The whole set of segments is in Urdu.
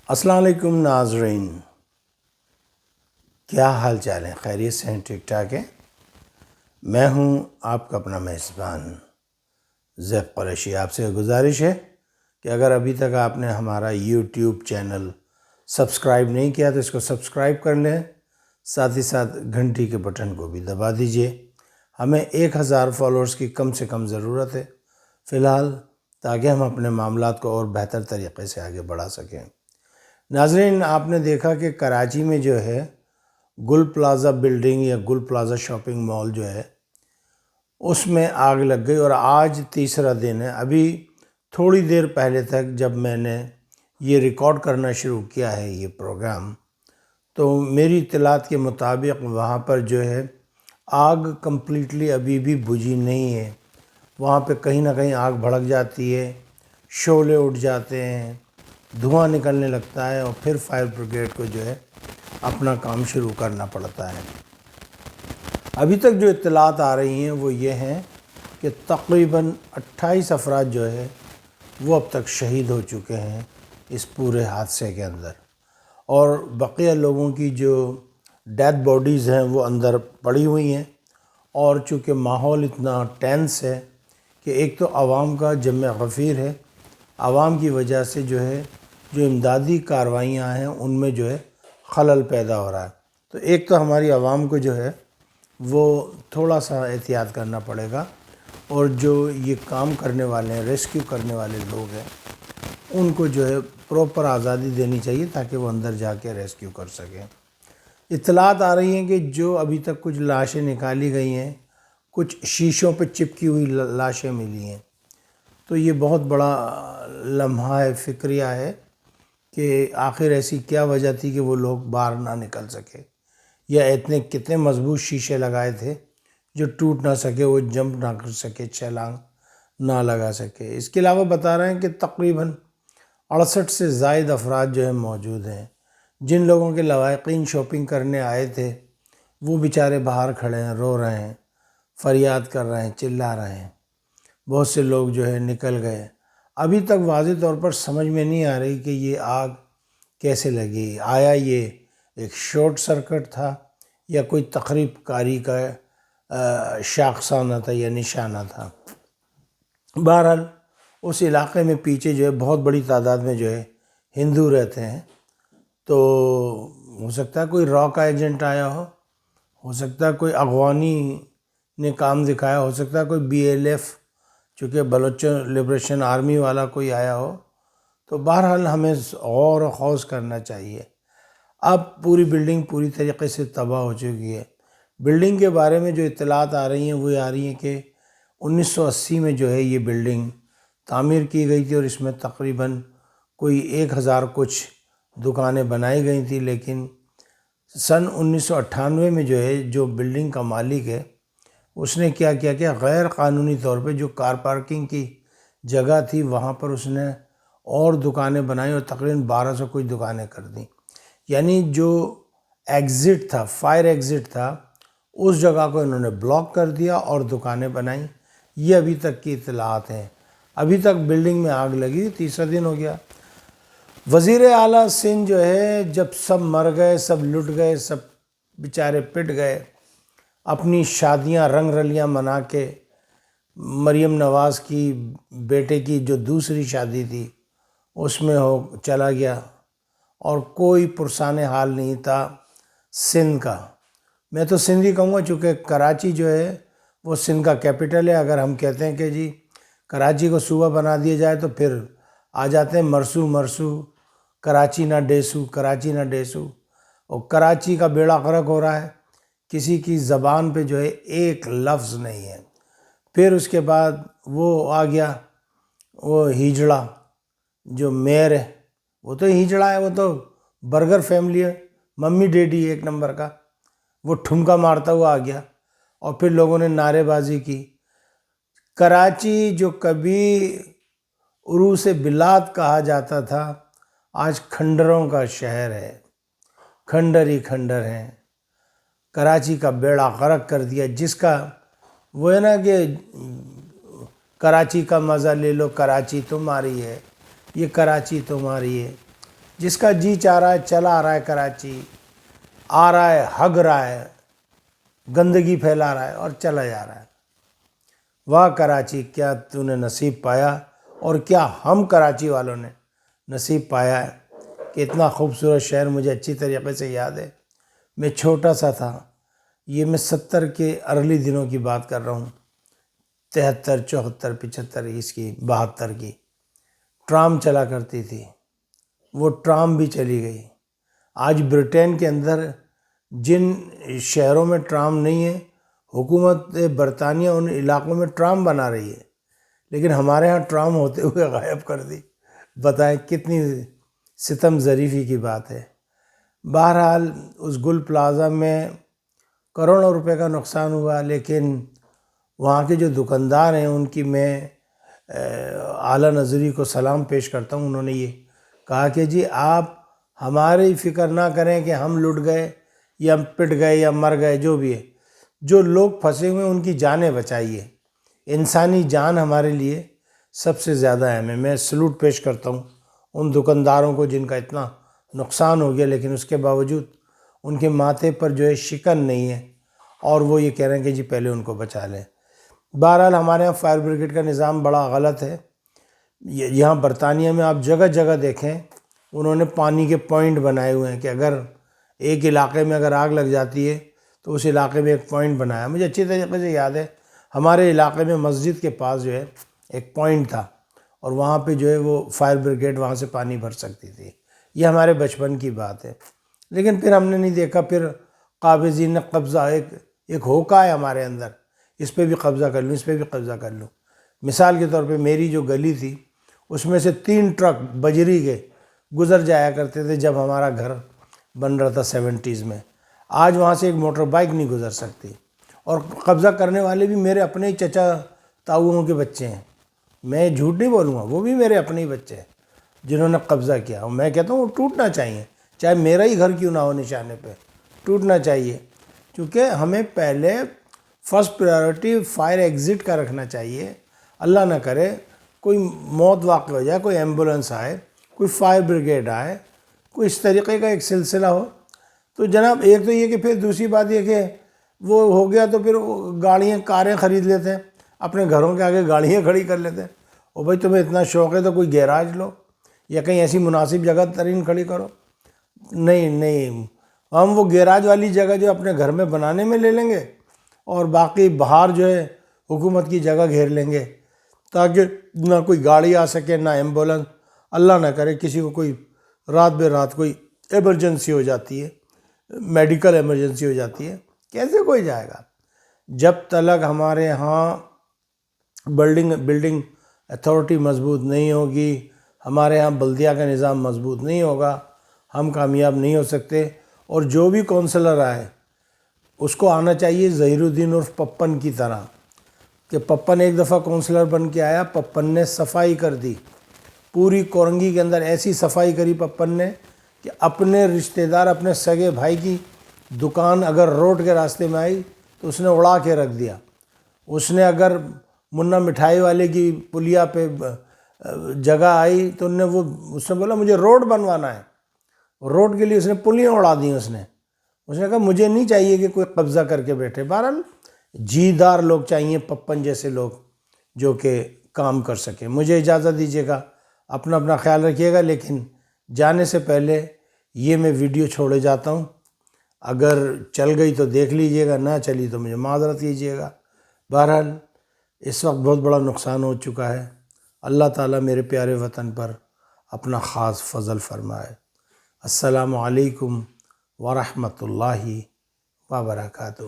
السلام علیکم ناظرین، کیا حال چال ہے؟ خیریت سے ہیں؟ ٹھیک ٹھاک ہے؟ میں ہوں آپ کا اپنا میزبان زیب قریشی۔ آپ سے گزارش ہے کہ اگر ابھی تک آپ نے ہمارا یوٹیوب چینل سبسکرائب نہیں کیا تو اس کو سبسکرائب کر لیں، ساتھ ہی ساتھ گھنٹی کے بٹن کو بھی دبا دیجئے۔ ہمیں 1000 فالوورز کی کم سے کم ضرورت ہے فی الحال، تاکہ ہم اپنے معاملات کو اور بہتر طریقے سے آگے بڑھا سکیں۔ ناظرین، آپ نے دیکھا کہ کراچی میں جو ہے گل پلازہ بلڈنگ یا گل پلازہ شاپنگ مال جو ہے اس میں آگ لگ گئی، اور آج تیسرا دن ہے۔ ابھی تھوڑی دیر پہلے تک جب میں نے یہ ریکارڈ کرنا شروع کیا ہے یہ پروگرام، تو میری اطلاعات کے مطابق وہاں پر جو ہے آگ کمپلیٹلی ابھی بھی بجھی نہیں ہے۔ وہاں پہ کہیں نہ کہیں آگ بھڑک جاتی ہے، شعلے اٹھ جاتے ہیں، دھواں نکلنے لگتا ہے، اور پھر فائر بریگیڈ کو جو ہے اپنا کام شروع کرنا پڑتا ہے۔ ابھی تک جو اطلاعات آ رہی ہیں وہ یہ ہیں کہ تقریباً 28 افراد جو ہے وہ اب تک شہید ہو چکے ہیں اس پورے حادثے کے اندر، اور بقیہ لوگوں کی جو ڈیتھ باڈیز ہیں وہ اندر پڑی ہوئی ہیں۔ اور چونکہ ماحول اتنا ٹینس ہے کہ ایک تو عوام کا جمع غفیر ہے، عوام کی وجہ سے جو ہے جو امدادی کارروائیاں ہیں ان میں جو ہے خلل پیدا ہو رہا ہے۔ تو ایک تو ہماری عوام کو جو ہے وہ تھوڑا سا احتیاط کرنا پڑے گا، اور جو یہ کام کرنے والے ہیں، ریسکیو کرنے والے لوگ ہیں، ان کو جو ہے پراپر آزادی دینی چاہیے تاکہ وہ اندر جا کے ریسکیو کر سکیں۔ اطلاعات آ رہی ہیں کہ جو ابھی تک کچھ لاشیں نکالی گئی ہیں، کچھ شیشوں پہ چپکی ہوئی لاشیں ملی ہیں۔ تو یہ بہت بڑا لمحہ فکریہ ہے کہ آخر ایسی کیا وجہ تھی کہ وہ لوگ باہر نہ نکل سکے، یا کتنے مضبوط شیشے لگائے تھے جو ٹوٹ نہ سکے، وہ جمپ نہ کر سکے، چھلانگ نہ لگا سکے۔ اس کے علاوہ بتا رہے ہیں کہ تقریباً 68 سے زائد افراد جو ہیں موجود ہیں۔ جن لوگوں کے لواحقین شاپنگ کرنے آئے تھے وہ بیچارے باہر کھڑے ہیں، رو رہے ہیں، فریاد کر رہے ہیں، چلا رہے ہیں۔ بہت سے لوگ جو ہے نکل گئے۔ ابھی تک واضح طور پر سمجھ میں نہیں آ رہی کہ یہ آگ کیسے لگی۔ آیا یہ ایک شارٹ سرکٹ تھا یا کوئی تخریب کاری کا شاخسانہ تھا یا نشانہ تھا؟ بہرحال اس علاقے میں پیچھے جو ہے بہت بڑی تعداد میں جو ہے ہندو رہتے ہیں، تو ہو سکتا ہے کوئی را کا ایجنٹ آیا ہو سکتا ہے کوئی اغوانی نے کام دکھایا، ہو سکتا ہے کوئی BLF چونکہ بلوچ لبریشن آرمی والا کوئی آیا ہو۔ تو بہرحال ہمیں غور و خوض کرنا چاہیے۔ اب پوری بلڈنگ پوری طریقے سے تباہ ہو چکی ہے۔ بلڈنگ کے بارے میں جو اطلاعات آ رہی ہیں وہ آ رہی ہیں کہ 1980 میں جو ہے یہ بلڈنگ تعمیر کی گئی تھی، اور اس میں تقریباً کوئی 1000 کچھ دکانیں بنائی گئی تھی، لیکن سن 1998 میں جو ہے جو بلڈنگ کا مالک ہے اس نے کیا کیا کہ غیر قانونی طور پہ جو کار پارکنگ کی جگہ تھی وہاں پر اس نے اور دکانیں بنائیں، اور تقریباً 1200 کچھ دکانیں کر دیں۔ یعنی جو ایگزٹ تھا، فائر ایگزٹ تھا، اس جگہ کو انہوں نے بلاک کر دیا اور دکانیں بنائیں۔ یہ ابھی تک کی اطلاعات ہیں۔ ابھی تک بلڈنگ میں آگ لگی، تیسرا دن ہو گیا۔ وزیر اعلیٰ سندھ جو ہے جب سب مر گئے، سب لٹ گئے، سب بیچارے پٹ گئے، اپنی شادیاں رنگ رلیاں منا کے، مریم نواز کی بیٹے کی جو دوسری شادی تھی اس میں چلا گیا، اور کوئی پرسان حال نہیں تھا سندھ کا۔ میں تو سندھ ہی کہوں گا، چونکہ کراچی جو ہے وہ سندھ کا کیپٹل ہے۔ اگر ہم کہتے ہیں کہ جی کراچی کو صوبہ بنا دیا جائے تو پھر آ جاتے ہیں مرسو مرسو، کراچی نہ ڈیسو، کراچی نہ ڈیسو، اور کراچی کا بیڑا غرق ہو رہا ہے۔ کسی کی زبان پہ جو ہے ایک لفظ نہیں ہے۔ پھر اس کے بعد وہ آ گیا وہ ہیجڑا جو میئر ہے، وہ تو ہیجڑا ہے، وہ تو برگر فیملی ہے، ممی ڈیڈی ایک نمبر کا، وہ ٹھمکا مارتا ہوا آ گیا، اور پھر لوگوں نے نعرے بازی کی۔ کراچی جو کبھی عروس بلاد کہا جاتا تھا آج کھنڈروں کا شہر ہے، کھنڈر ہی کھنڈر ہیں۔ کراچی کا بیڑا غرق کر دیا، جس کا وہ ہے نا کہ کراچی کا مزہ لے لو، کراچی تمہاری ہے، یہ کراچی تمہاری ہے۔ جس کا جی چاہ رہا ہے چلا آ رہا ہے کراچی، آ رہا ہے ہگ رہا ہے، گندگی پھیلا رہا ہے اور چلا جا رہا ہے۔ واہ کراچی، کیا تو نے نصیب پایا، اور کیا ہم کراچی والوں نے نصیب پایا ہے کہ اتنا خوبصورت شہر مجھے اچھی طریقے سے یاد ہے۔ میں چھوٹا سا تھا، یہ میں 70 کے ارلی دنوں کی بات کر رہا ہوں، 73 74 75 اس کی 72 کی۔ ٹرام چلا کرتی تھی، وہ ٹرام بھی چلی گئی۔ آج برٹین کے اندر جن شہروں میں ٹرام نہیں ہے، حکومت برطانیہ ان علاقوں میں ٹرام بنا رہی ہے، لیکن ہمارے ہاں ٹرام ہوتے ہوئے غائب کر دی۔ بتائیں کتنی ستم ظریفی کی بات ہے۔ بہرحال اس گل پلازا میں کروڑوں روپے کا نقصان ہوا، لیکن وہاں کے جو دکاندار ہیں ان کی میں اعلیٰ نظری کو سلام پیش کرتا ہوں۔ انہوں نے یہ کہا کہ جی آپ ہماری فکر نہ کریں کہ ہم لٹ گئے یا پٹ گئے یا مر گئے، جو بھی ہے، جو لوگ پھنسے ہوئے ہیں ان کی جانیں بچائیے۔ انسانی جان ہمارے لیے سب سے زیادہ اہم ہے۔ میں سلوٹ پیش کرتا ہوں ان دکانداروں کو جن کا اتنا نقصان ہو گیا، لیکن اس کے باوجود ان کے ماتھے پر جو ہے شکن نہیں ہے، اور وہ یہ کہہ رہے ہیں کہ جی پہلے ان کو بچا لیں۔ بہرحال ہمارے یہاں فائر بریگیڈ کا نظام بڑا غلط ہے۔ یہاں برطانیہ میں آپ جگہ جگہ دیکھیں، انہوں نے پانی کے پوائنٹ بنائے ہوئے ہیں کہ اگر ایک علاقے میں اگر آگ لگ جاتی ہے تو اس علاقے میں ایک پوائنٹ بنایا۔ مجھے اچھی طریقے سے یاد ہے، ہمارے علاقے میں مسجد کے پاس جو ہے ایک پوائنٹ تھا، اور وہاں پہ جو ہے وہ فائر بریگیڈ وہاں سے پانی بھر سکتی تھی۔ یہ ہمارے بچپن کی بات ہے، لیکن پھر ہم نے نہیں دیکھا۔ پھر قابضین نے قبضہ، ایک ہوکا ہے ہمارے اندر، اس پہ بھی قبضہ کر لوں، اس پہ بھی قبضہ کر لوں۔ مثال کے طور پہ میری جو گلی تھی اس میں سے 3 ٹرک بجری کے گزر جایا کرتے تھے جب ہمارا گھر بن رہا تھا 70s میں۔ آج وہاں سے ایک موٹر بائک نہیں گزر سکتی، اور قبضہ کرنے والے بھی میرے اپنے ہی چچا تاؤوں کے بچے ہیں۔ میں جھوٹ نہیں بولوں گا، وہ بھی میرے اپنے ہی بچے ہیں جنہوں نے قبضہ کیا۔ اور میں کہتا ہوں وہ ٹوٹنا چاہیے، چاہے میرا ہی گھر کیوں نہ ہو، نشانے پہ ٹوٹنا چاہیے، کیونکہ ہمیں پہلے فرسٹ پریورٹی فائر ایگزٹ کا رکھنا چاہیے۔ اللہ نہ کرے کوئی موت واقع ہو جائے، کوئی ایمبولنس آئے، کوئی فائر بریگیڈ آئے، کوئی اس طریقے کا ایک سلسلہ ہو تو جناب ایک تو یہ کہ پھر دوسری بات یہ کہ وہ ہو گیا تو پھر گاڑیاں کاریں خرید لیتے ہیں، اپنے گھروں کے آگے گاڑیاں کھڑی کر لیتے ہیں۔ اور بھائی تمہیں اتنا شوق ہے تو کوئی گیراج لو یا کہیں ایسی مناسب جگہ ترین کھڑی کرو۔ نہیں، ہم وہ گیراج والی جگہ جو اپنے گھر میں بنانے میں لے لیں گے، اور باقی باہر جو ہے حکومت کی جگہ گھیر لیں گے تاکہ نہ کوئی گاڑی آ سکے نہ ایمبولنس۔ اللہ نہ کرے کسی کو کوئی رات بے رات کوئی ایمرجنسی ہو جاتی ہے، میڈیکل ایمرجنسی ہو جاتی ہے، کیسے کوئی جائے گا؟ جب تک ہمارے ہاں بلڈنگ اتھارٹی مضبوط نہیں ہوگی، ہمارے ہاں بلدیہ کا نظام مضبوط نہیں ہوگا، ہم کامیاب نہیں ہو سکتے۔ اور جو بھی کونسلر آئے اس کو آنا چاہیے ظہیر الدین عرف پپن کی طرح، کہ پپن ایک دفعہ کونسلر بن کے آیا، پپن نے صفائی کر دی پوری کورنگی کے اندر، ایسی صفائی کری پپن نے کہ اپنے رشتہ دار، اپنے سگے بھائی کی دکان اگر روڈ کے راستے میں آئی تو اس نے اڑا کے رکھ دیا۔ اس نے اگر منا مٹھائی والے کی پلیا پہ جگہ آئی تو اس نے بولا مجھے روڈ بنوانا ہے، روڈ کے لیے اس نے پلیاں اڑا دیں۔ اس نے کہا مجھے نہیں چاہیے کہ کوئی قبضہ کر کے بیٹھے۔ بہرحال جیدار لوگ چاہیے، پپن جیسے لوگ جو کہ کام کر سکیں۔ مجھے اجازت دیجیے گا، اپنا خیال رکھیے گا، لیکن جانے سے پہلے یہ میں ویڈیو چھوڑے جاتا ہوں۔ اگر چل گئی تو دیکھ لیجیے گا، نہ چلی تو مجھے معذرت کیجیے گا۔ بہرحال اس وقت بہت بڑا نقصان ہو چکا ہے۔ اللہ تعالیٰ میرے پیارے وطن پر اپنا خاص فضل فرمائے۔ السلام علیکم ورحمۃ اللہ وبرکاتہ۔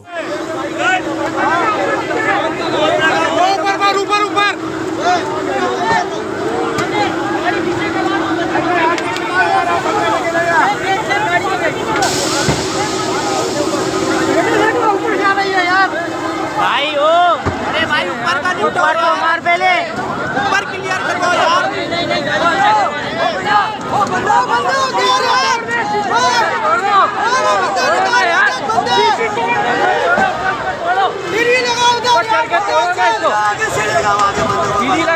بھائی ہو، ارے بھائی اوپر کو مار پہلے، اوپر کلیئر کرو یار۔ سیڑھی لگاؤ